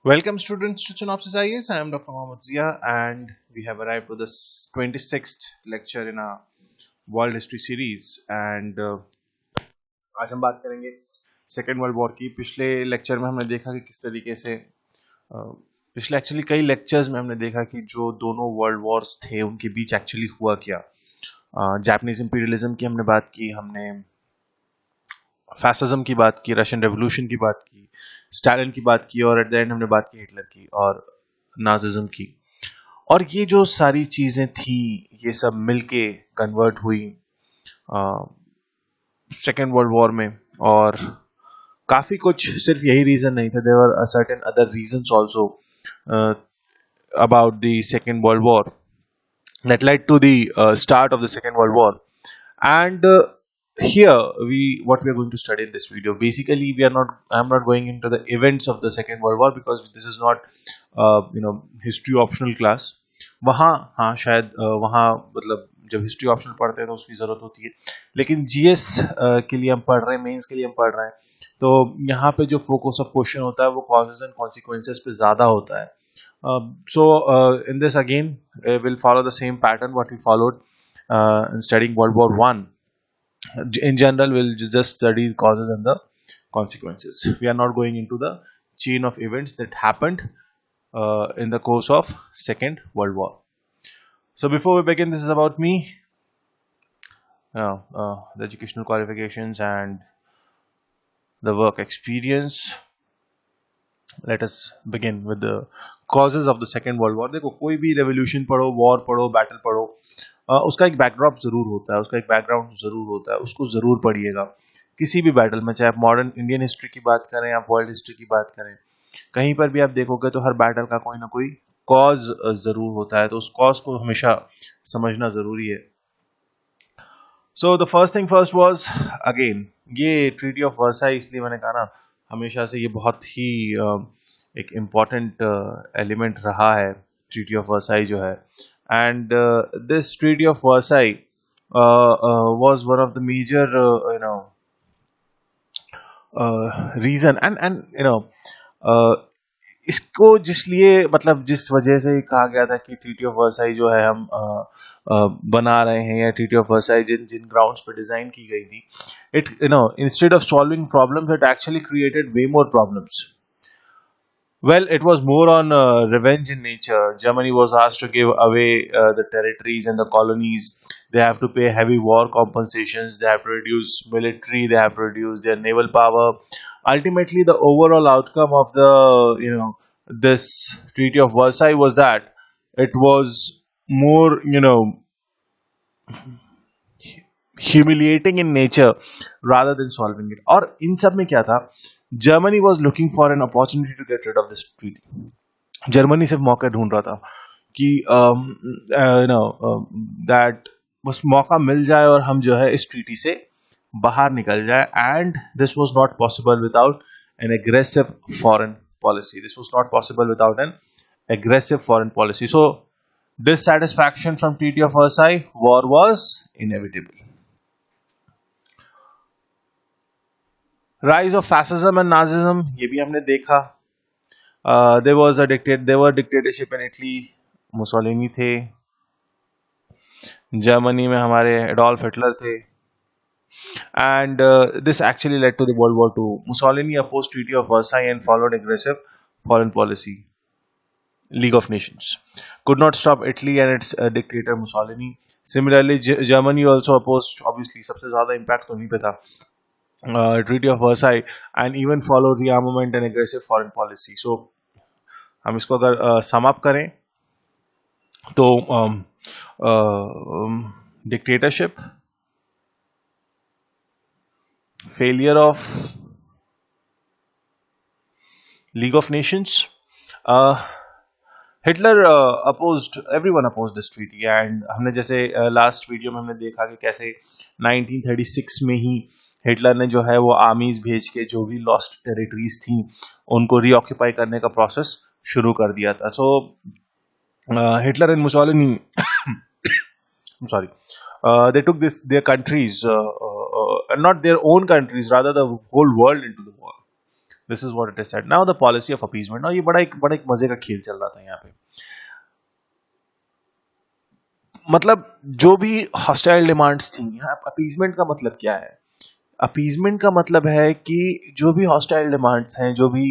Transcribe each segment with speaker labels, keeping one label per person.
Speaker 1: Welcome students to Synopsis IAS. I am Dr. Mohammad Zia and we have arrived to the 26th lecture in our World History series and आज हम बात करेंगे second world war की। पिछले lecture में हमने देखा कि किस तरीके से पिछले एक्चुअली कई लेक्चर्स में हमने देखा कि जो दोनों वर्ल्ड वॉर्स थे उनके बीच एक्चुअली हुआ क्या। जापानीज इंपीरियलिज्म की हमने बात की, हमने फैसिज्म की बात की, रशियन रेवोल्यूशन की बात की, स्टालिन की बात की और एट द एंड हमने बात की हिटलर की और नाजिज्म की। और ये जो सारी चीजें थी ये सब मिलके कन्वर्ट हुई सेकेंड वर्ल्ड वॉर में। और काफी कुछ सिर्फ यही रीजन नहीं था, there were certain other reasons also about the second world war that led to the start of the second world war. And here we what we are going to study in this video, basically I'm not going into the events of the second world war because this is not history optional class. वहाँ हाँ शायद वहाँ मतलब जब history optional पढ़ते हैं तो उसकी जरूरत होती है, लेकिन जीएस के लिए हम पढ़ रहे हैं, मेंस के लिए हम पढ़ रहे हैं, तो यहाँ पे जो फोकस ऑफ क्वेश्चन होता है वो कॉजेज एंड कॉन्सिक्वेंसेस पे ज्यादा होता है. In this again, we'll follow the same pattern what we followed in studying World War One. In general, we'll just study the causes and the consequences. We are not going into the chain of events that happened in the course of Second World War. So before we begin, this is about me, the educational qualifications and the work experience. Let us begin with the causes of the Second World War. देखो, कोई भी revolution पढ़ो, war पढ़ो, battle पढ़ो, उसका एक backdrop जरूर होता है, उसका एक बैकग्राउंड जरूर होता है, उसको जरूर पढ़िएगा. किसी भी बैटल में, चाहे आप मॉडर्न इंडियन हिस्ट्री की बात करें, आप वर्ल्ड हिस्ट्री की बात करें, कहीं पर भी आप देखोगे तो हर बैटल का कोई ना कोई कॉज जरूर होता है, तो उस कॉज को हमेशा समझना जरूरी है. So the first thing first was again ये ट्रीटी ऑफ वर्साई. इसलिए मैंने कहा ना, हमेशा से ये बहुत ही एक इम्पॉर्टेंट एलिमेंट रहा है ट्रीटी ऑफ वर्साई जो है. And this treaty of Versailles was one of the major reason and इसको जिसलिए मतलब जिस वजह से कहा गया था कि ट्रीटी ऑफ वर्साई जो है हम बना रहे हैं, या ट्रीटी ऑफ वर्साई जिन जिन ग्राउंड्स पे डिजाइन की गई थी, it instead of solving problems it actually created way more problems. Well, it was more on revenge in nature. Germany was asked to give away the territories and the colonies. They have to pay heavy war compensations. They have to reduce military. They have to reduce their naval power. Ultimately, the overall outcome of the this Treaty of Versailles was that it was more humiliating in nature rather than solving it. और इन सब में क्या था, Germany was looking for an opportunity to get rid of this treaty. Germany सिर्फ मौका ढूंढ रहा था कि दैट बस मौका मिल जाए और हम जो है इस ट्रीटी से बाहर निकल जाए. And this was not possible without an aggressive foreign policy. This was not possible without an aggressive foreign policy. So dissatisfaction from Treaty of Versailles, war was inevitable. Rise of fascism and Nazism, ये भी हमने देखा. There were dictatorship in Italy, Mussolini थे. Germany में हमारे Adolf Hitler थे. And this actually led to the World War II. Mussolini opposed Treaty of Versailles and followed aggressive foreign policy. League of Nations could not stop Italy and its dictator Mussolini. Similarly, Germany also opposed, obviously सबसे ज़्यादा impact तो उन्हीं पे था, Treaty of Versailles, and even followed rearmament and aggressive foreign policy. So हम इसको अगर sum up करें तो dictatorship, failure of League of Nations, Hitler opposed, everyone opposed this treaty. And हमने जैसे लास्ट वीडियो में हमने देखा कि कैसे 1936 में ही हिटलर ने जो है वो आर्मीज भेज के जो भी लॉस्ट टेरिटरीज थी उनको रीऑक्यूपाई करने का प्रोसेस शुरू कर दिया था. So Hitler and Mussolini they took their countries, not their own countries, rather the whole world into the war. This is what it is said. Now the policy of appeasement. Now ये बड़ा एक मजे का खेल चल रहा था यहाँ पे. मतलब जो भी हॉस्टाइल डिमांड्स थी, यहाँ अपीजमेंट का मतलब क्या है? अपीजमेंट का मतलब है कि जो भी हॉस्टाइल डिमांड्स हैं, जो भी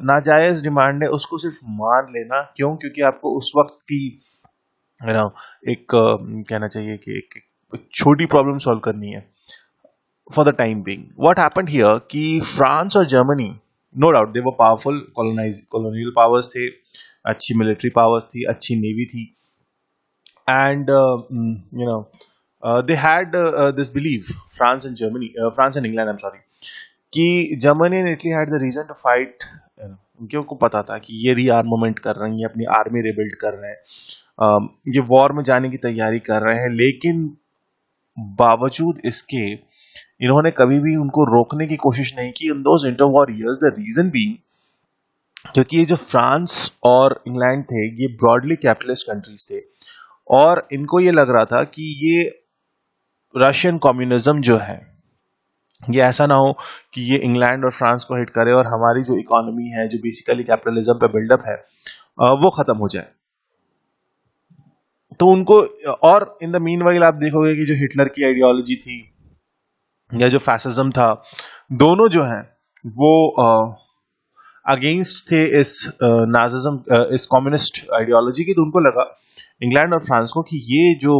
Speaker 1: नाजायज डिमांड है, उसको सिर्फ मान लेना. क्यों? क्योंकि आपको उस वक्त की एक कहना चाहिए कि एक छोटी प्रॉब्लम सॉल्व करनी है for the time being. What happened here कि फ्रांस और Germany, no doubt they were powerful colonial powers थे, अच्छी मिलिट्री पावर्स थी, अच्छी नेवी थी, and they had this belief, France and England, I'm sorry, कि Germany and Italy had the reason to fight. उनको पता था कि ये रीआर्मामेंट कर रहे हैं, ये अपनी आर्मी रिबिल्ड कर रहे हैं, ये वॉर में जाने की तैयारी कर रहे हैं, लेकिन बावजूद इसके इन्होंने कभी भी उनको रोकने की कोशिश नहीं की in those inter war years. The reason being, क्योंकि ये जो फ्रांस और इंग्लैंड थे, ये ब्रॉडली कैपिटलिस्ट कंट्रीज थे, और इनको ये लग रहा था कि ये रशियन कम्युनिज्म जो है, ये ऐसा ना हो कि ये इंग्लैंड और फ्रांस को हिट करे और हमारी जो इकोनॉमी है, जो बेसिकली कैपिटलिज्म पे बिल्डअप है, वो खत्म हो जाए. तो उनको, और इन द मीनवाइल आप देखोगे कि जो हिटलर की आइडियोलॉजी थी या जो फैसिज्म था, दोनों जो है वो अगेंस्ट थे इस नाजिज्म, इस कम्युनिस्ट आइडियोलॉजी की. तो उनको लगा, इंग्लैंड और फ्रांस को, कि ये जो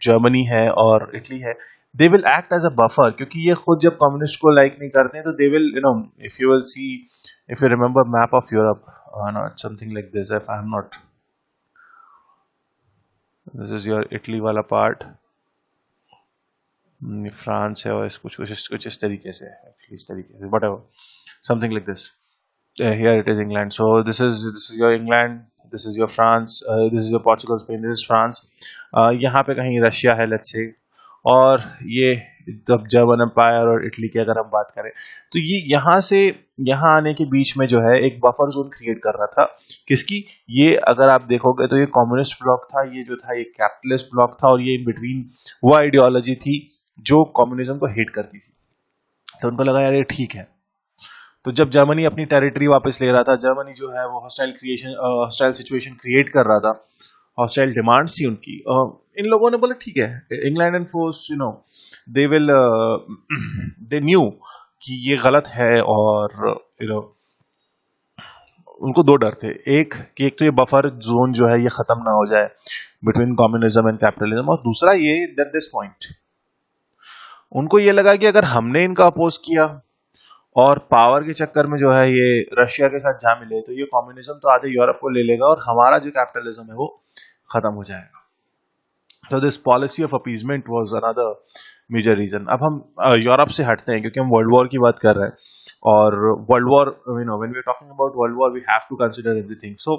Speaker 1: जर्मनी है और इटली है, they will act as a buffer. क्योंकि ये खुद जब कम्युनिस्ट को लाइक नहीं करते हैं, तो they will, if you will see, if you remember map of Europe, something like this, if I am not, this is your Italy वाला पार्ट, फ्रांस है, और कुछ इस तरीके से, एक्चुअली इस तरीके से, what ever, something like this. Here it is England. So this is your England, this is your France, this is your Portugal, Spain, this is France. यहाँ पे कहीं रशिया है, let's say, और ये जब जर्मन एम्पायर और Italy की अगर हम बात करें, तो ये यहाँ से यहाँ आने के बीच में जो है एक बफर जोन क्रिएट कर रहा था. किसकी? ये अगर आप देखोगे तो ये कम्युनिस्ट ब्लॉक था, ये जो था ये कैपिटलिस्ट ब्लॉक था, और ये इन बिटवीन वो आइडियोलॉजी थी जो कम्युनिज्म को हेट करती थी. तो उनको लगा यार ये ठीक है. तो जब जर्मनी अपनी टेरिटरी वापस ले रहा था, जर्मनी जो है वो हॉस्टाइल सिचुएशन क्रिएट कर रहा था, हॉस्टाइल डिमांड्स थी उनकी, इन लोगों ने बोला ठीक है, England and force, they will, they knew कि ये गलत है, और उनको दो डर थे. एक तो ये बफर जोन जो है ये खत्म ना हो जाए बिटवीन कम्युनिज्म एंड कैपिटलिज्म, और दूसरा ये दैट दिस पॉइंट उनको ये लगा कि अगर हमने इनका अपोज किया और पावर के चक्कर में जो है ये रशिया के साथ जा मिले, तो ये कम्युनिज्म तो आधे यूरोप को ले लेगा और हमारा जो कैपिटलिज्म है वो खत्म हो जाएगा. तो this policy of appeasement was another major reason. अब हम यूरोप से हटते हैं क्योंकि हम वर्ल्ड वॉर की बात कर रहे हैं, और world war, when we are talking about world war, we have to consider everything. So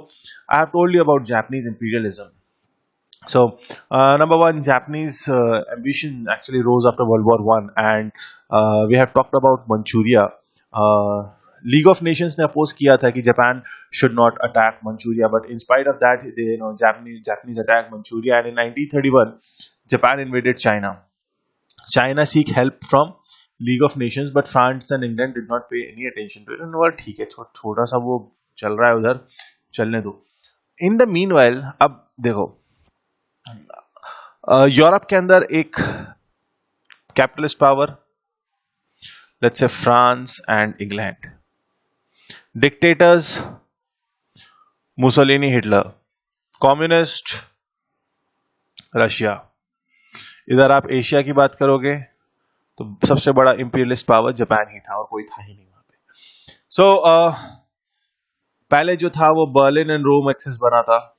Speaker 1: I have told you about Japanese imperialism. So, number one, Japanese ambition actually rose after World War I, and we have talked about Manchuria. League of Nations ने oppose किया था कि Japan should not attack Manchuria, but in spite of that, they, Japanese attacked Manchuria, and in 1931, Japan invaded China. China seek help from League of Nations, but France and England did not pay any attention to it. And well, ठीक है, छोटा सा वो चल रहा है उधर, चलने दो. In the meanwhile, अब देखो, यूरोप के अंदर एक capitalist power, let's say France and England, dictators Mussolini, Hitler, communist Russia. इधर आप एशिया की बात करोगे तो सबसे बड़ा इंपीरियलिस्ट पावर जापान ही था और कोई था ही नहीं वहां पे. सो पहले जो था वो बर्लिन एंड रोम एक्सिस बना था,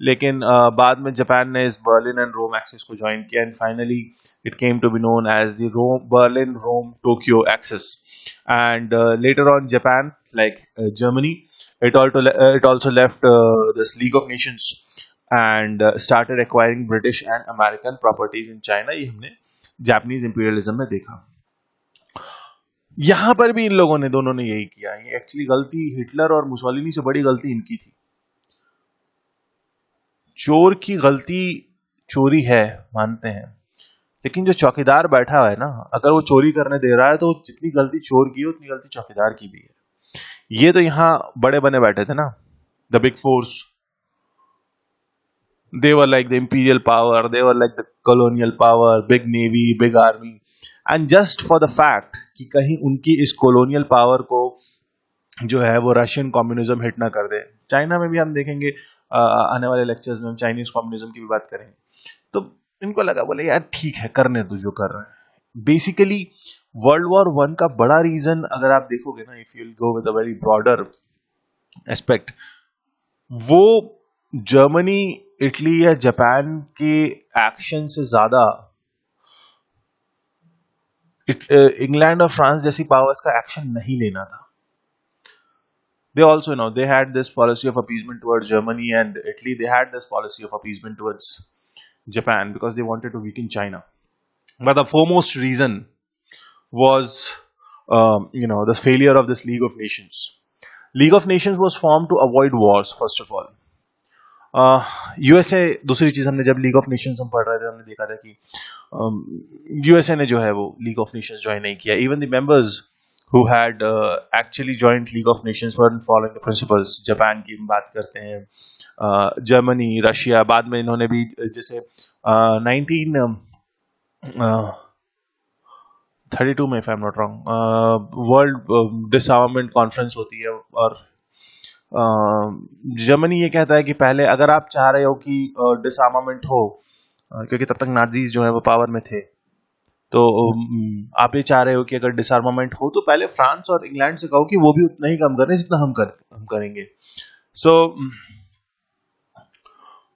Speaker 1: लेकिन बाद में जापान ने इस बर्लिन एंड रोम एक्सिस को ज्वाइन किया, and finally it came to be known as the Berlin Rome Tokyo axis. And later on Japan, like Germany, it also left this League of Nations and started acquiring British and American properties in China. ये हमने Japanese imperialism में देखा. यहां पर भी इन लोगों ने, दोनों ने यही किया. ये एक्चुअली गलती हिटलर और मुसोलिनी से बड़ी गलती इनकी थी. चोर की गलती चोरी है, मानते हैं, लेकिन जो चौकीदार बैठा हुआ है ना, अगर वो चोरी करने दे रहा है तो जितनी गलती चोर की है उतनी गलती चौकीदार की भी है। ये तो यहाँ बड़े बने बैठे थे ना, the big force, they were like the imperial power, they were like the colonial power, big navy, big army, and just for the fact कि कहीं उनकी इस colonial power को जो है वो रशियन कम्युनिज्म हिट ना कर दे। चाइना में भी हम देखेंगे, आने वाले लेक्चर्स में हम चाइनीज कम्युनिज्म की भी बात करेंगे। तो इनको लगा, बोले यार ठीक है, करने दो जो कर रहे हैं। बेसिकली वर्ल्ड वॉर वन का बड़ा रीजन अगर आप देखोगे ना, if you will go with a very broader aspect, वो जर्मनी, इटली या जापान के एक्शन से ज्यादा इंग्लैंड और फ्रांस जैसी पावर्स का एक्शन नहीं लेना था। They also know they had this policy of appeasement towards Germany, and Italy, they had this policy of appeasement towards Japan because they wanted to weaken China. But the foremost reason was, the failure of this League of Nations. League of Nations was formed to avoid wars, first of all. USA दूसरी चीज, हमने जब league of Nations हम पढ़ रहे थे हमने देखा था कि यूएसए ने जो है वो लीग ऑफ नेशंस ज्वाइन नहीं किया। Even the members who had actually joined League of Nations weren't following the principles. Japan की बात करते हैं, जर्मनी, रशिया, बाद में इन्होंने भी जैसे 1932 में, if I'm not wrong, world disarmament conference होती है, और जर्मनी ये कहता है कि पहले अगर आप चाह रहे हो कि डिसआर्मामेंट हो, क्योंकि तब तक नाजीज जो है वो पावर में थे, तो आप ये चाह रहे हो कि अगर डिसआर्मामेंट हो तो पहले फ्रांस और इंग्लैंड से कहो कि वो भी उतना ही कम करें जितना हम करेंगे। सो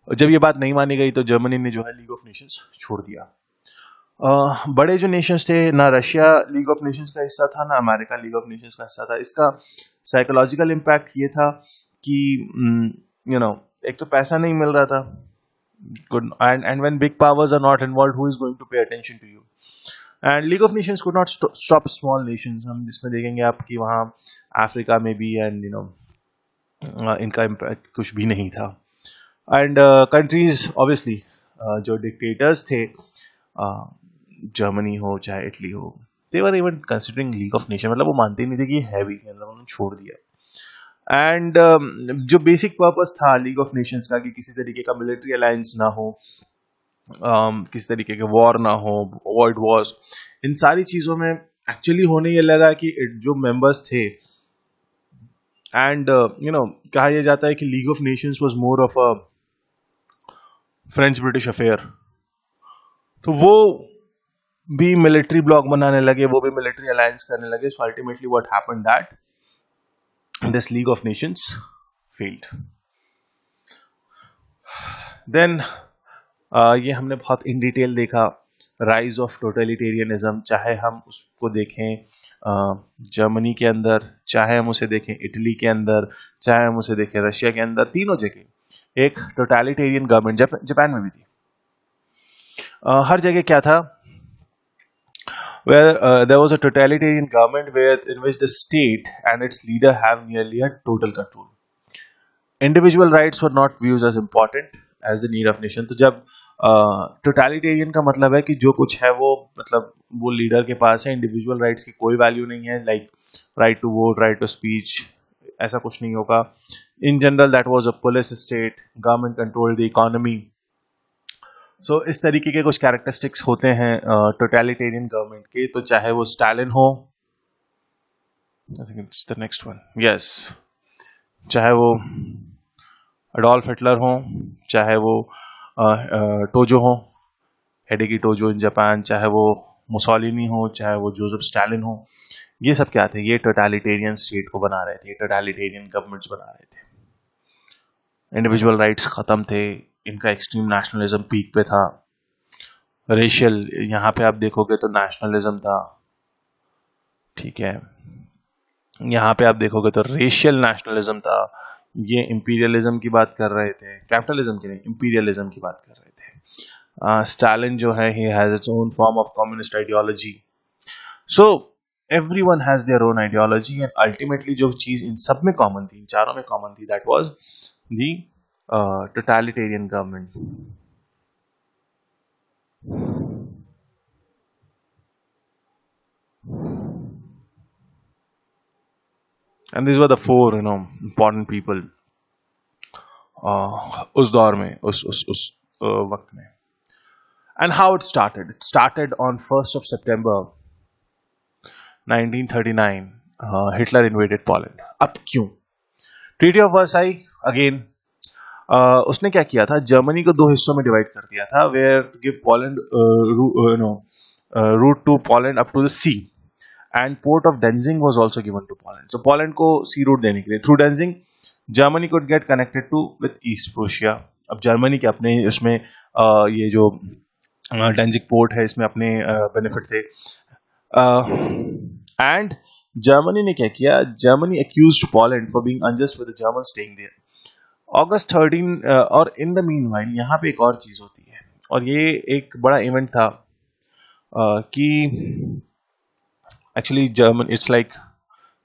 Speaker 1: जब ये बात नहीं मानी गई तो जर्मनी ने जो है लीग ऑफ नेशंस छोड़ दिया। बड़े जो नेशंस थे, ना रशिया लीग ऑफ नेशंस का हिस्सा था, ना अमेरिका लीग ऑफ नेशंस का हिस्सा था। इसका साइकोलॉजिकल इम्पैक्ट ये था कि एक तो पैसा नहीं मिल रहा था, and when big powers are not involved, who is going to pay attention to you? And League of Nations could not stop small nations. हम इसमें देखेंगे आप कि वहाँ अफ्रीका में भी एंड इनका इम्पैक्ट कुछ भी नहीं था। एंड कंट्रीज ऑब्वियसली जो डिक्टेटर्स थे, जर्मनी हो चाहे इटली हो, they were even considering League of Nation, मतलब वो मानते नहीं थे कि है भी, मतलब उन्होंने छोड़ दिया। एंड जो बेसिक पर्पस था लीग ऑफ नेशंस का कि किसी तरीके का मिलिट्री अलायंस ना हो, किसी तरीके के वॉर ना हो, अवॉइड वॉर्स, इन सारी चीजों में एक्चुअली होने ये लगा कि जो मेंबर्स थे, एंड कहा यह जाता है कि league of Nations was more of a French British affair, तो वो भी मिलिट्री ब्लॉक बनाने लगे, वो भी मिलिट्री अलायंस करने लगे। So ultimately what happened that this League of Nations failed. Then ये हमने बहुत इन डिटेल देखा, राइज ऑफ टोटलिटेरियनिज्म, चाहे हम उसको देखें जर्मनी के अंदर, चाहे हम उसे देखें इटली के अंदर, चाहे हम उसे देखें रशिया के अंदर, तीनों जगह एक टोटलिटेरियन गवर्नमेंट, जापान में भी थी। हर जगह क्या था, where there was a totalitarian government in which the state and its leader have nearly a total control. Individual rights were not viewed as important as the need of nation. तो जब totalitarian का मतलब है कि जो कुछ है वो, मतलब वो लीडर के पास है, इंडिविजुअल राइट्स की कोई वैल्यू नहीं है, like right to vote, right to speech, ऐसा कुछ नहीं होगा। In general that was a police state, government control the economy. So इस तरीके के कुछ कैरेक्टरिस्टिक्स होते हैं टोटलिटेरियन गवर्नमेंट के। तो चाहे वो स्टालिन हो, I think it's the next one, yes, चाहे वो एडोल्फ हिटलर हो, चाहे वो टोजो हो, हिडेकी टोजो इन जापान, चाहे वो मुसोलिनी हो, चाहे वो जोसेफ स्टालिन हो, ये सब क्या थे, ये टोटलिटेरियन स्टेट को बना रहे थे, टोटलिटेरियन गवर्नमेंट्स बना रहे थे। इंडिविजुअल राइट्स खत्म थे, इनका एक्सट्रीम नेशनलिज्म पीक पे था, रेशियल, यहाँ पे आप देखोगे तो नेशनलिज्म था, ठीक है, यहाँ पे आप देखोगे तो रेशियल नेशनलिज्म था, ये इंपीरियलिज्म की बात कर रहे थे, कैपिटलिज्म की नहीं, इंपीरियलिज्म की बात कर रहे थे। स्टालिन जो है, he has its own form of communist ideology. So everyone has their own ideology, and ultimately जो चीज इन सब में कॉमन थी, इन चारों में कॉमन थी, that was the totalitarian government. And this were the four important people उस दौर में, उस वक्त में. And how it started on 1 September 1939. Hitler invaded Poland. अब क्यों? Treaty of Versailles again. उसने क्या किया था, जर्मनी को दो हिस्सों में डिवाइड कर दिया था, where give Poland route to Poland up to the sea, and port of Danzig was also given to Poland. So Poland को सी रूट देने के लिए through Danzig Germany could get connected to with East Prussia. अब Germany के अपने उसमें ये जो डेंजिंग पोर्ट है, इसमें अपने बेनिफिट थे. एंड जर्मनी ने क्या किया, Germany accused Poland for being unjust with the German staying there. August 13. और इन द मीन वाइल यहाँ पे एक और चीज होती है, और ये एक बड़ा इवेंट था कि actually German, it's like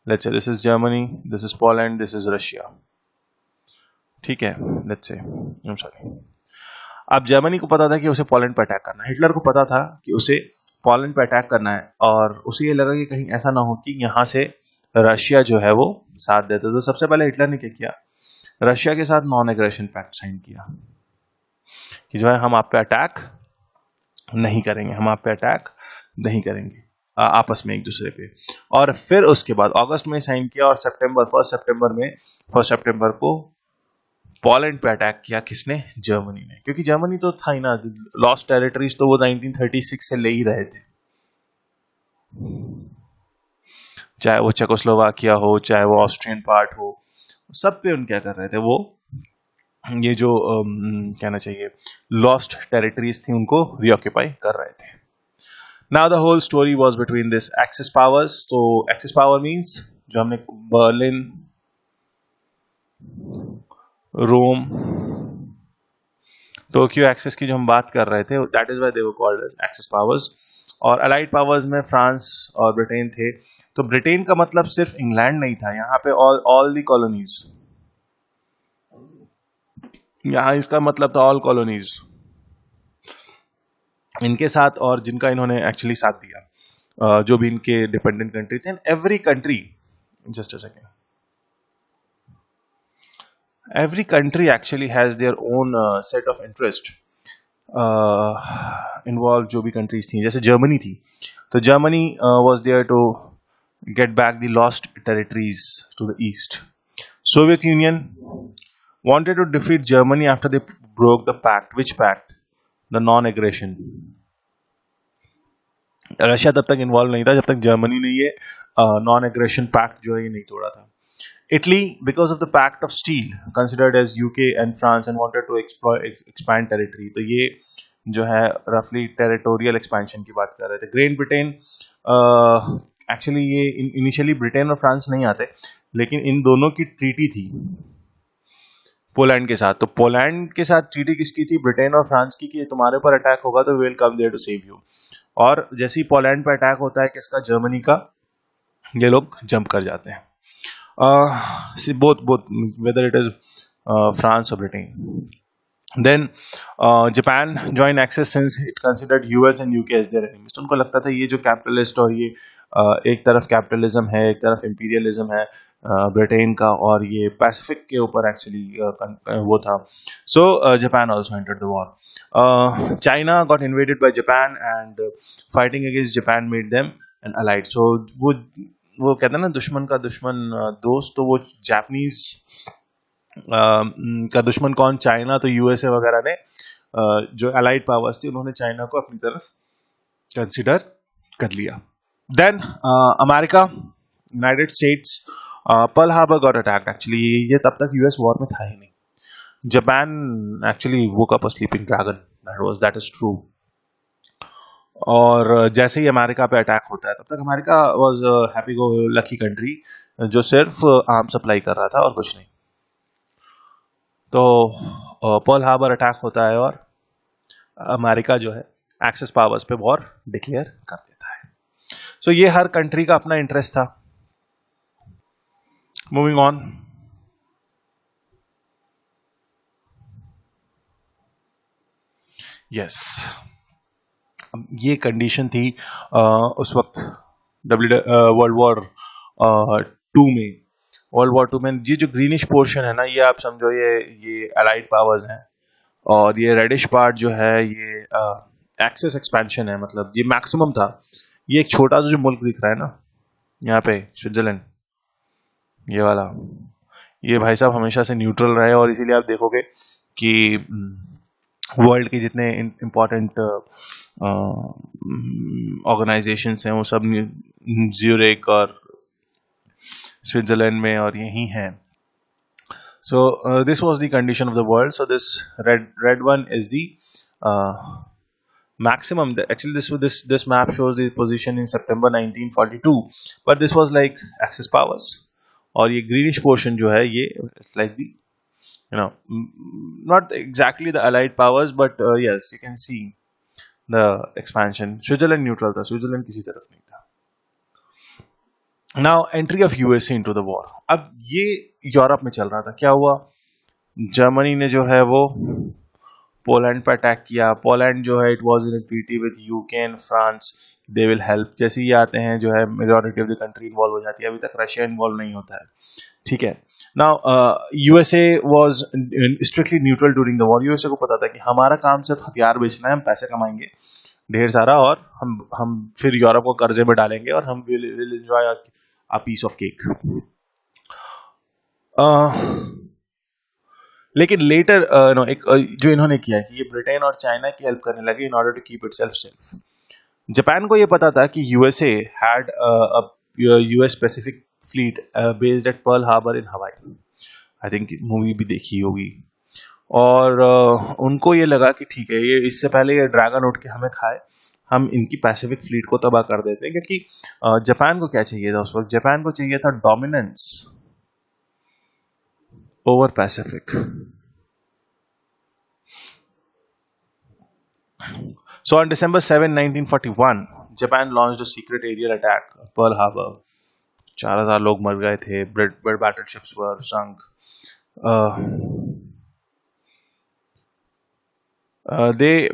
Speaker 1: let's say this is Germany, this is Poland, this is Russia. ठीक है, let's say I am sorry. अब जर्मनी को पता था कि उसे पोलैंड पर अटैक करना है, हिटलर को पता था कि उसे पोलैंड पर अटैक करना है, और उसे ये लगा कि कहीं ऐसा ना हो कि यहाँ से रशिया जो है वो साथ देता. तो सबसे पहले हिटलर ने क्या किया, रशिया के साथ नॉन एग्रेशन पैक्ट साइन किया कि जो है हम आप पे अटैक नहीं करेंगे, हम आप पे अटैक नहीं करेंगे आपस में एक दूसरे पे. और फिर उसके बाद अगस्त में साइन किया, और फर्स्ट सितंबर को पोलैंड पे अटैक किया. किसने? जर्मनी ने. क्योंकि जर्मनी तो था ही ना, लॉस्ट टेरिटरीज तो वो 1936 से ले ही रहे थे, चाहे वो चेकोस्लोवाकिया हो, चाहे वो ऑस्ट्रियन पार्ट हो, सब पे उन क्या कर रहे थे, वो ये जो कहना चाहिए लॉस्ट टेरिटरीज थी उनको रीऑक्यूपाई कर रहे थे. Now the whole story was between this axis powers. तो एक्सिस पावर मींस जो हमने बर्लिन, रोम, टोक्यो एक्सिस की जो हम बात कर रहे थे, that is why they were called as axis powers. और अलाइड पावर्स में फ्रांस और ब्रिटेन थे. तो ब्रिटेन का मतलब सिर्फ इंग्लैंड नहीं था, यहाँ पे ऑल दी कॉलोनीज, यहाँ इसका मतलब था ऑल कॉलोनीज इनके साथ, और जिनका इन्होंने एक्चुअली साथ दिया, जो भी इनके डिपेंडेंट कंट्री थे. Every country, just a second, every country actually has their own set of interest involved. जो भी countries थी, जैसे जर्मनी थी, तो Germany was there to get back the lost territories to the east. Soviet Union wanted to defeat Germany after they broke the pact. Which pact? The non-aggression. Russia तब तक involve नहीं था जब तक जर्मनी ने ये नॉन एग्रेशन पैक्ट जो है ये नहीं तोड़ा था. Italy, because of the Pact of Steel, considered as UK and France and wanted to expand territory. तो ये जो है roughly territorial expansion की बात कर रहे थे. Great Britain, actually ये initially ब्रिटेन और फ्रांस नहीं आते, लेकिन इन दोनों की ट्रीटी थी पोलैंड के साथ. तो पोलैंड के साथ ट्रीटी किसकी थी? ब्रिटेन और फ्रांस की, कि तुम्हारे ऊपर अटैक होगा तो we will come there to save you. और जैसे ही पोलैंड पर अटैक होता है किसका? जर्मनी का, ये लोग जंप कर जाते हैं. See both whether it is France or Britain. Then Japan joined Axis since it considered US and UK as their enemies. तो उनको लगता था ये जो कैपिटलिस्ट और ये एक तरफ कैपिटलिज्म है, एक तरफ इंपीरियलिज्म है ब्रिटेन का, और ये पैसिफिक के ऊपर एक्चुअली वो था. So Japan also entered the war. China got invaded by Japan and fighting against Japan made them an allied. So वो कहते हैं ना, दुश्मन का दुश्मन दोस्त. तो वो जापानीज का दुश्मन कौन? चाइना. तो यूएसए वगैरह ने जो अलाइड पावर्स थी उन्होंने चाइना को अपनी तरफ कंसिडर कर लिया. Then America, United States, Pearl Harbor got attacked. Actually ये तब तक यूएस वॉर में था ही नहीं. Japan actually woke up a sleeping dragon, that is true. और जैसे ही अमेरिका पे अटैक होता है, तब तक America was happy go lucky country जो सिर्फ आर्म सप्लाई कर रहा था और कुछ नहीं. तो पर्ल हार्बर अटैक होता है और अमेरिका जो है एक्सिस पावर्स पे वॉर डिक्लेयर कर देता है. सो ये हर कंट्री का अपना इंटरेस्ट था. Moving on. यस, ये कंडीशन थी उस वक्त वर्ल्ड वॉर 2 में. वर्ल्ड वॉर टू में ये जो ग्रीनिश पोर्शन है ना, ये आप समझो ये अलाइड पावर्स हैं, और ये रेडिश पार्ट जो है ये एक्सेस एक्सपेंशन है, मतलब ये मैक्सिमम था। ये एक छोटा सा जो मुल्क दिख रहा है ना यहाँ पे, स्विट्जरलैंड, ये वाला, ये भाई साहब हमेशा से न्यूट्रल रहे, और इसीलिए आप देखोगे कि वर्ल्ड के जितने इम्पोर्टेंट ऑर्गेनाइजेशंस हैं वो सब ज्यूरिक और स्विट्जरलैंड में और यही हैं. So this was the condition of the world. So this red one is the uh, maximum. Actually, this map shows the position in September 1942, but this was like Axis powers. और ये greenish portion जो है ये it's like the not exactly the allied powers, but yes, you can see the expansion. Switzerland neutral था, Switzerland किसी तरफ नहीं था. Now entry of USA into the war. अब ये यूरोप में चल रहा था. क्या हुआ, जर्मनी ने जो है वो पोलैंड पर अटैक किया. पोलैंड जो है it was in treaty with UK and France, they will help. जैसे ही आते हैं जो है majority of the country involve हो जाती है. अभी तक रशिया इन्वॉल्व नहीं होता है, ठीक है. Now USA was strictly neutral during the war. USA को पता था कि हमारा काम सिर्फ हथियार बेचना है, हम पैसे कमाएंगे ढेर सारा, और हम फिर यूरोप को कर्जे में डालेंगे और हम will enjoy a piece of cake. लेकिन लेटर जो इन्होंने किया कि ये ब्रिटेन और चाइना की हेल्प करने लगे in order to keep itself safe. Japan को ये पता था कि USA had US Pacific fleet based at Pearl Harbor in Hawaii. I think movie भी देखी होगी. और उनको ये लगा कि ठीक है, ये इससे पहले ये ड्रैगन उठ के हमें खाए, हम इनकी पैसिफिक फ्लीट को तबाह कर देते हैं. क्योंकि जापान को क्या चाहिए था उस वक्त, जापान को चाहिए था dominance over Pacific. So on December 7, 1941, Japan launched a secret aerial attack at Pearl Harbor. 4,000 लोग मर गए थे. Battleships were sunk.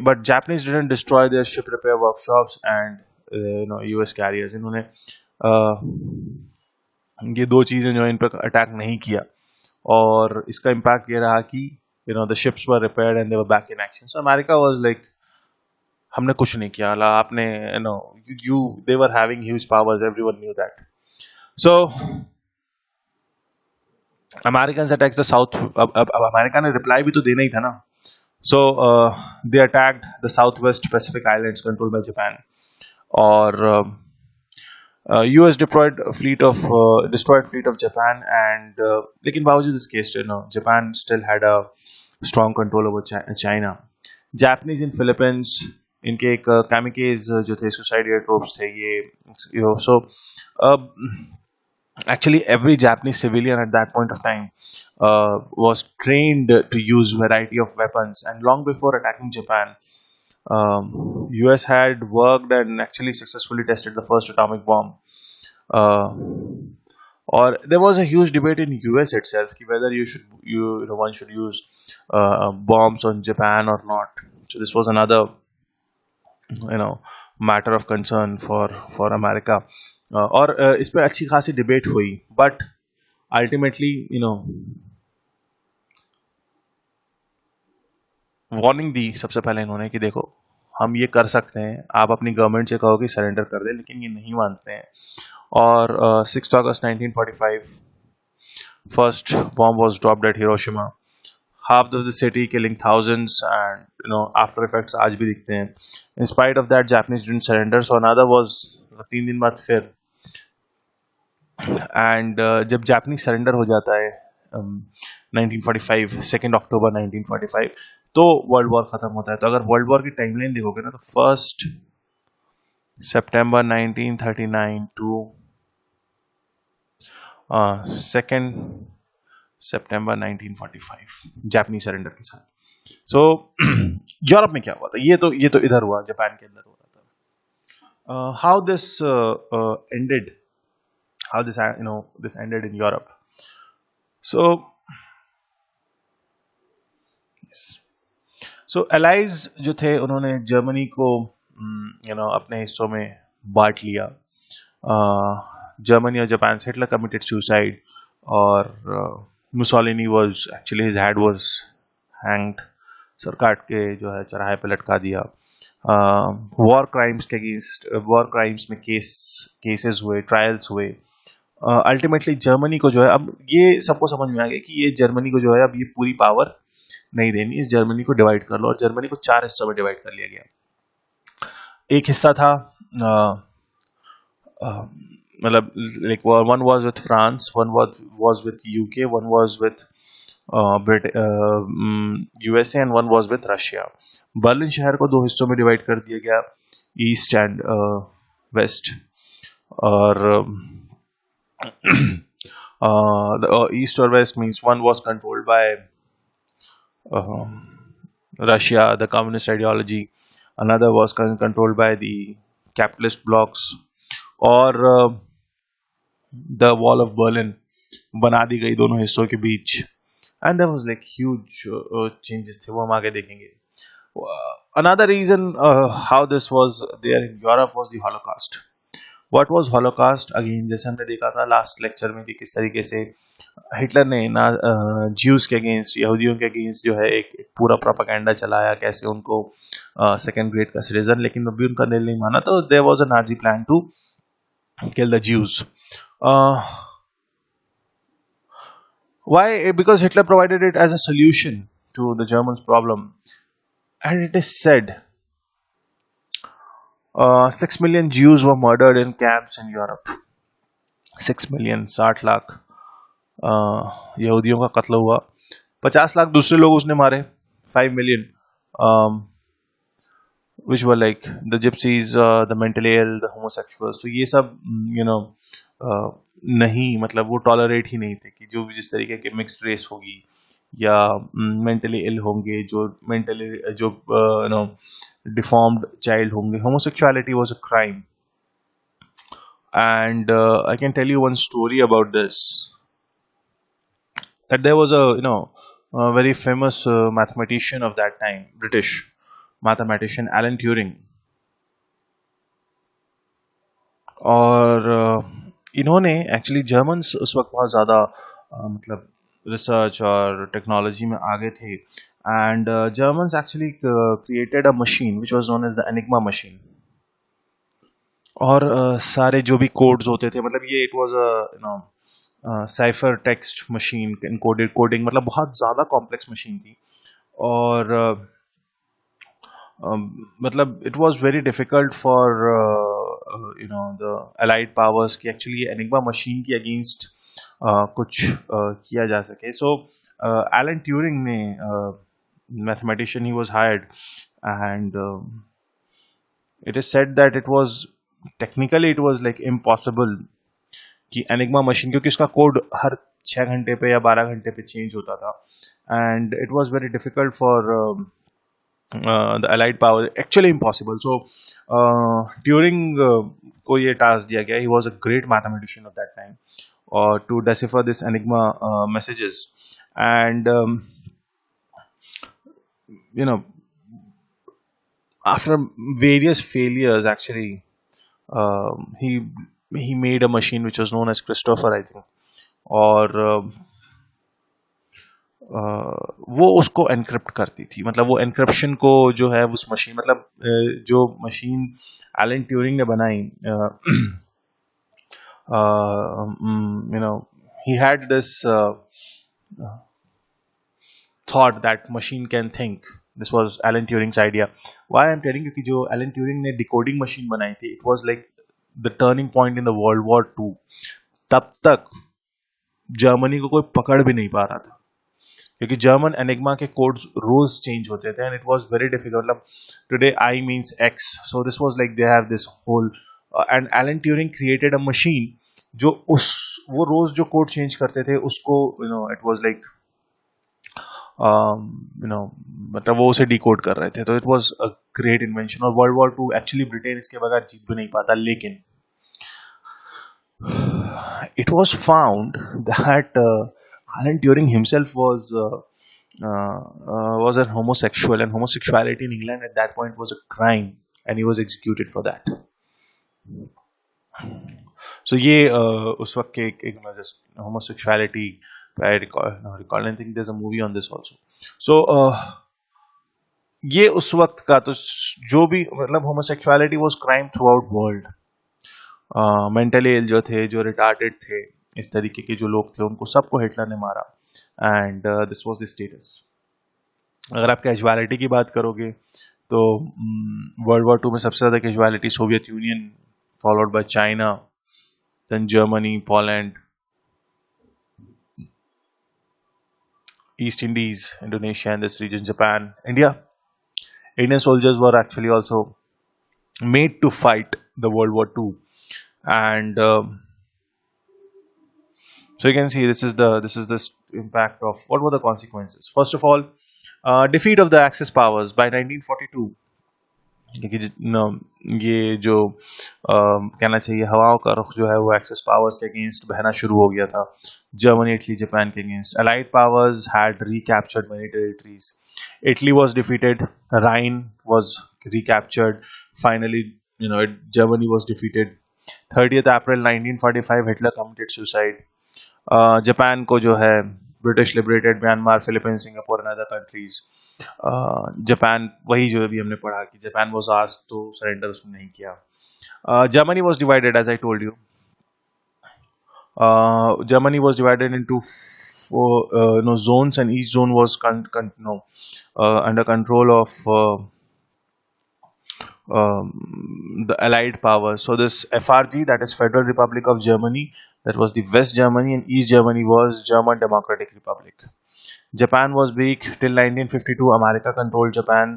Speaker 1: But Japanese didn't destroy their ship repair workshops and US carriers. इन्होंने ये दो चीजें जो इन पर अटैक नहीं किया, और इसका इम्पैक्ट ये रहा कि the ships were repaired and they were back in action. So America was like, हमने कुछ नहीं किया, आपने they were having huge powers, everyone knew that. So Americans attacked the south. अब अमेरिका ने रिप्लाई भी तो देना ही था ना. So they attacked the southwest Pacific islands controlled by Japan, और US destroyed fleet of Japan, and लेकिन बावजूद इसके Japan still had a strong control over China. Japanese in Philippines, इनके एक kamikaze जो थे, suicide aircrafts थे ये, so actually every Japanese civilian at that point of time was trained to use variety of weapons, and long before attacking Japan, US had worked and actually successfully tested the first atomic bomb. Or there was a huge debate in US itself whether one should use bombs on Japan or not. So this was another matter of concern for America. और इस पे अच्छी खासी debate हुई, but ultimately warning दी सबसे पहले इन्होंने कि देखो, हम ये कर सकते हैं, आप अपनी गवर्नमेंट से कहो कि सरेंडर कर दे, लेकिन ये नहीं मानते हैं. और 6 अगस्त 1945 first bomb was dropped at Hiroshima. half of the city killing thousands, and after effects आज भी दिखते हैं. In spite of that, Japanese didn't surrender. So another was 3 दिन बाद फिर, and जब जापानी सरेंडर हो जाता है 1945, 2 अक्टूबर 1945, तो वर्ल्ड वॉर खत्म होता है. तो अगर वर्ल्ड वॉर की टाइमलाइन देखोगे ना, तो 1 सितंबर 1939 टू 2 सितंबर 1945 जापानी सरेंडर के साथ. सो यूरोप में क्या हुआ था, ये तो इधर हुआ, जापान के अंदर हो रहा था. How this ended, how this ended in Europe. So yes, so allies जो थे उन्होंने जर्मनी को अपने हिस्सों में बांट लिया. जर्मनी और जापान से हिटलर कमिटेड सुसाइड. और Mussolini was actually his head was hanged, sir काट के जो है चराहे पे लटका दिया। वॉर क्राइम्स के अगेंस्ट, वॉर क्राइम्स में केसेस हुए, ट्रायल्स हुए। अल्टीमेटली जर्मनी को जो है, अब ये सबको समझ में आ गया कि ये जर्मनी को जो है अब ये पूरी पावर नहीं देनी, इस जर्मनी को डिवाइड कर लो, और जर्मनी को 4 हिस्सों में डिवाइड कर लिया गया। एक हिस्सा था मतलब like one was with France, one was with UK, one was with USA and one was with Russia. Berlin शहर को 2 हिस्सों में डिवाइड कर दिया गया, ईस्ट एंड वेस्ट। और ईस्ट और west means one was controlled by Russia, the communist ideology. Another was controlled by the capitalist blocs. और the wall of Berlin बना दी गई दोनों हिस्सों के बीच, and there was like huge changes थे, वो हम आगे देखेंगे। Another reason how this was there in Europe was the Holocaust. What was Holocaust? Again, जैसे हमने देखा था लास्ट लेक्चर में कि किस तरीके से हिटलर ने ना ज्यूज के अगेंस्ट, यहूदियों के अगेंस्ट जो है एक पूरा प्रोपेगेंडा चलाया, कैसे उनको सेकंड ग्रेड का सिटीजन, लेकिन अभी उनका दिल नहीं माना, तो there was a Nazi plan to kill the Jews. Why? Because Hitler provided it as a solution to the Germans' problem, and it is said 6 million Jews were murdered in camps in Europe. 6 million, 60 lakh यहूदियों का कत्ल हुआ, 50 लाख दूसरे लोग उसने मारे, 5 million which were like the gypsies, the mentally ill, the homosexuals. तो ये सब नहीं, मतलब वो टॉलरेट ही नहीं थे कि जो भी जिस तरीके के मिक्स्ड रेस होगी या मेंटली इल होंगे, जो मेंटली जो डिफॉर्म्ड चाइल्ड होंगे। Homosexuality was a crime, and I can tell you one story about this, that there was a very famous mathematician of that time, British mathematician Alan Turing, और इन्होंने actually Germans उस वक्त बहुत ज़्यादा मतलब research और technology में आगे थे, and Germans actually created a machine which was known as the Enigma machine. और सारे जो भी कोड्स होते थे, मतलब ये it was a cipher text machine, encoded coding, मतलब बहुत ज़्यादा कॉम्प्लेक्स मशीन थी। और मतलब it was very difficult for the allied powers की एक्चुअली एनिग्मा मशीन की अगेंस्ट कुछ किया जा सके। सो एलन ट्यूरिंग ने, mathematician, he was hired, and it is said that it was technically it was like impossible कि enigma machine, क्योंकि उसका कोड हर 6 घंटे पे या 12 घंटे पे चेंज होता था, and it was very difficult for the allied power, actually impossible. So Turing को ये टास्क दिया गया, he was a great mathematician of that time, to decipher this enigma messages, and after various failures actually, he made a machine which was known as Christopher, I think, और वो उसको encrypt करती थी, मतलब वो encryption को जो है उस मशीन, मतलब जो मशीन एलन ट्यूरिंग ने बनाई, he had this thought that machine can think. This was Alan Turing's idea. Why I'm telling you कि जो एलन ट्यूरिंग ने डिकोडिंग मशीन बनाई थी, it was like the turning point in the World War II. तब तक Germany को कोई पकड़ भी नहीं पा रहा था, क्योंकि जर्मन एनिग्मा के कोड्स रोज चेंज होते थे, and it was very difficult. मतलब today I means x, so this was like they have this hole, and Alan Turing created a machine जो वो रोज जो कोड चेंज करते थे उसको इट वाज लाइक मतलब वो उसे डिकोड कर रहे थे। तो it was a great invention, और world War two actually Britain इसके बगैर जीत भी नहीं पाता, लेकिन it was found that Alan Turing himself was a homosexual, and homosexuality in England at that point was a crime, and he was executed for that. सो ये उस वक्त के एक just homosexuality, I recall I think there is a movie on this also. So ये उस वक्त का तो जो भी मतलब homosexuality was crime throughout world. Mentally ill जो थे, जो रिटार्टेड थे, इस तरीके के जो लोग थे, उनको सबको हिटलर ने मारा. And this was the status. अगर आप कैजुअलिटी की बात करोगे तो वर्ल्ड वॉर टू में सबसे ज्यादा casualty Soviet Union, followed by China, then Germany, Poland, East Indies, Indonesia, and this region, Japan, India. Indian soldiers were actually also made to fight the World War II, and so you can see this impact of what were the consequences. First of all, defeat of the Axis powers by 1942. ये जो कहना चाहिए हवाओं का रुख जो है वो एक्सेस पावर्स के अगेंस्ट बहना शुरू हो गया था. जर्मनी, इटली, जापान के against. Allied powers had recaptured many territories. Italy was defeated. Rhine was recaptured. Finally, Germany was defeated. 30th April 1945, Hitler committed suicide. Japan को जो है British liberated Myanmar, Philippines, Singapore and other countries. Japan, वही जो अभी हमने पढ़ा कि Japan was asked to surrender, उसने नहीं किया. Germany was divided, as I told you. Germany was divided into four zones, and each zone was under control of the Allied powers. So this FRG, that is Federal Republic of Germany, that was the West Germany, and East Germany was German Democratic Republic. Japan was weak till 1952. America controlled Japan,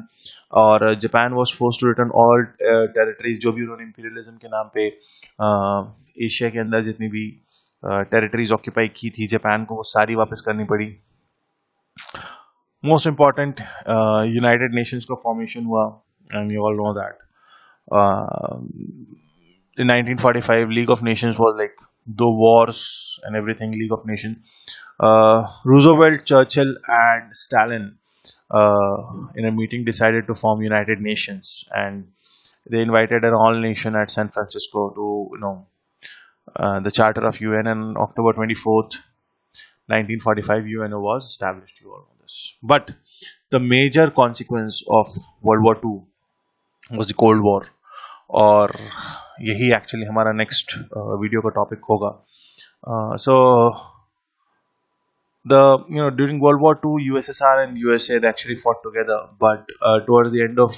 Speaker 1: और Japan was forced to return all territories जो भी उन्होंने imperialism के नाम पे Asia के अंदर जितनी भी territories occupy की थी जापान को, वो सारी वापस करनी पड़ी. Most important, United Nations का formation हुआ, and you all know that. In 1945, League of Nations was like the wars and everything. League of Nations. Roosevelt, Churchill, and Stalin, in a meeting, decided to form United Nations, and they invited an all-nation at San Francisco to the Charter of UN. And October 24th, 1945, UNO was established. You all know this. But the major consequence of World War II was the Cold War, और यही actually हमारा next video का topic होगा. So during World War II, USSR and USA, they actually fought together, but towards the end of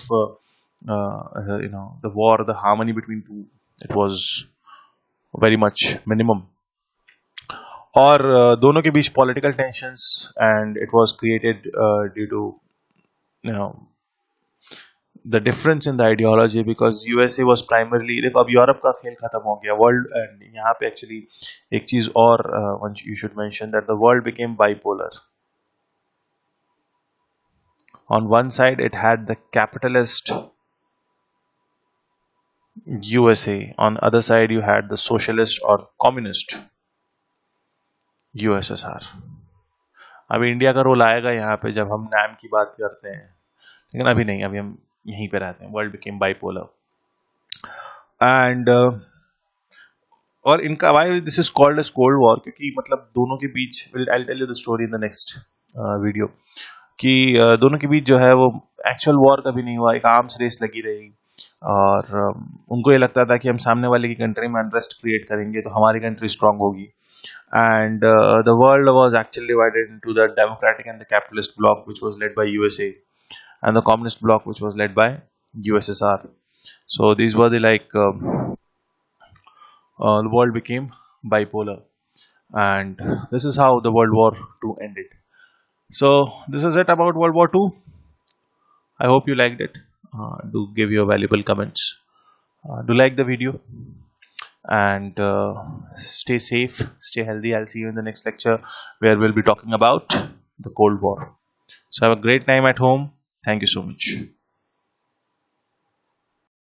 Speaker 1: the war, the harmony between two, it was very much minimum. और दोनों के बीच political tensions, and it was created due to the difference in the ideology, because USA was primarily, देखो अब Europe का खेल खत्म हो गया, वर्ल्ड. एंड यहाँ पे एक्चुअली एक चीज और you should mention that the world became bipolar. On one side it had the capitalist USA, on other side you had the socialist or communist USSR. अभी इंडिया का रोल आएगा यहाँ पे जब हम नाम की बात करते हैं, लेकिन अभी नहीं, अभी हम यहीं पे रहते हैं. World became bipolar. एंड और इनका why this is called as cold war, क्योंकि मतलब दोनों के बीच, I tell you the story in the next video, कि दोनों के बीच जो है वो एक्चुअल वॉर कभी नहीं हुआ, एक आर्म्स रेस लगी रही. और उनको ये लगता था कि हम सामने वाले की कंट्री में अनरेस्ट क्रिएट करेंगे तो हमारी कंट्री स्ट्रांग होगी. And the world was actually divided into the democratic and the capitalist bloc, which was led by USA, and the communist bloc, which was led by USSR. So these were the the world became bipolar, and this is how the World War II ended. So this is it about World War II. I hope you liked it. Do give your valuable comments. Do like the video, and stay safe, stay healthy. I'll see you in the next lecture, where we'll be talking about the Cold War. So have a great time at home. Thank you so much.